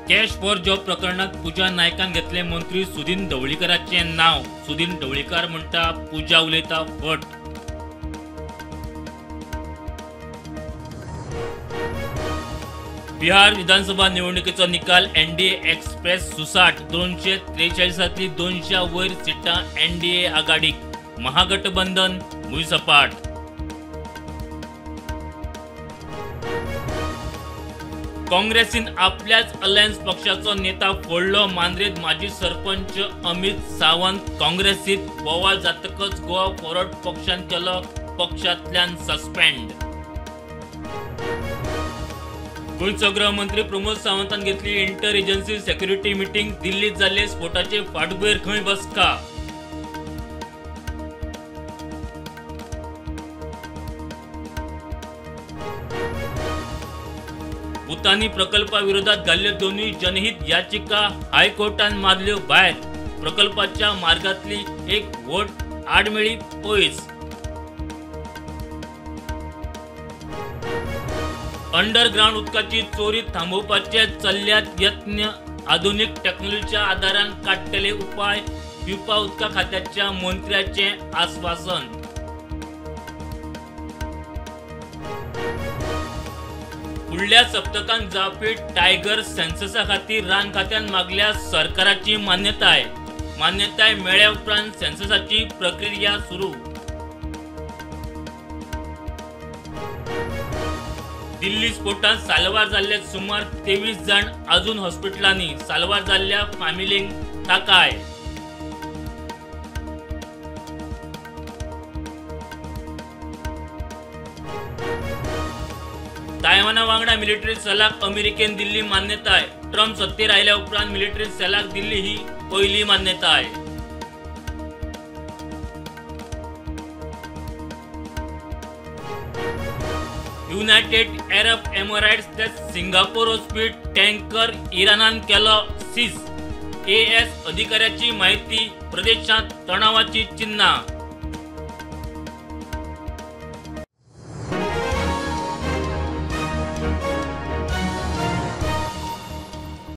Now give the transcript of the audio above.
Cash for job प्रकरणात पूजा नायकान घेतले मंत्री सुदीन ढवळीकराचे नाव। सुदीन ढवळीकर म्हणटा पूजा उलयता फट। बिहार विधानसभा निवडणुकीचो निकाल एनडीए एक्सप्रेस सुसाट 243 200 वयर सिटां एनडीए आघाडीक, महागठबंधन भुईसपाट। काँग्रेसीन आपल्याच अलायन्स पक्षाचो नेता फोडलो। मांद्रेत माजी सरपंच अमित सावंत काँग्रेसीत बोवाळ जातकच गोवा फॉरवर्ड पक्षान केलो पक्षांतल्यान सस्पेंड। गोंयचो गृहमंत्री प्रमोद सावंतान घेतली इंटर एजन्सी सेक्युरिटी मीटिंग। दिल्लीत जाल्ले स्फोटाचे फाटभुंयेर खंय बसका। भुतानी प्रकल्पा विरोधात घाल्ल्यो दोनूय जनहित याचिका हायकोर्टान मारल्यो भायर। प्रकल्पाच्या मार्गातली एक व्हड आडमेळी पयस। अंडरग्राउंड उदकाची चोरी थांबोवपाचे चल्ल्यात यत्न। आधुनिक टेक्नॉलॉजीच्या आदारान काडटले उपाय, पिवपा उदका खात्याच्या मंत्र्याचे आश्वासन। फुडल्या सप्तकांत जावपी टायगर सेन्ससा खातीर रान खात्यान मागल्या सरकाराची मान्यताय मेळ्ळ्या उपरांत सेन्ससाची प्रक्रिया सुरू। दिल्ली स्फोटांत साल्वार जाल्ले सुमार 23 जण अजून हॉस्पिटलांनी। साल्वार जाल्ल्या फॅमिलींक थाकाय। तायवाना वांगडा मिलिटरी सेलाक अमेरिकेन दिल्ली मान्यताय। ट्रम्प सत्तेर आयल्या उपरांत मिलिटरी सेलाक दिल्ली ही पयली मान्यताय। युनायटेड अरब एमिरेट्सचे सिंगापोर वचपी टँकर इराणान केलो सीज। एएस अधिकाऱ्याची माहिती, प्रदेशात तणावाची चिन्हां।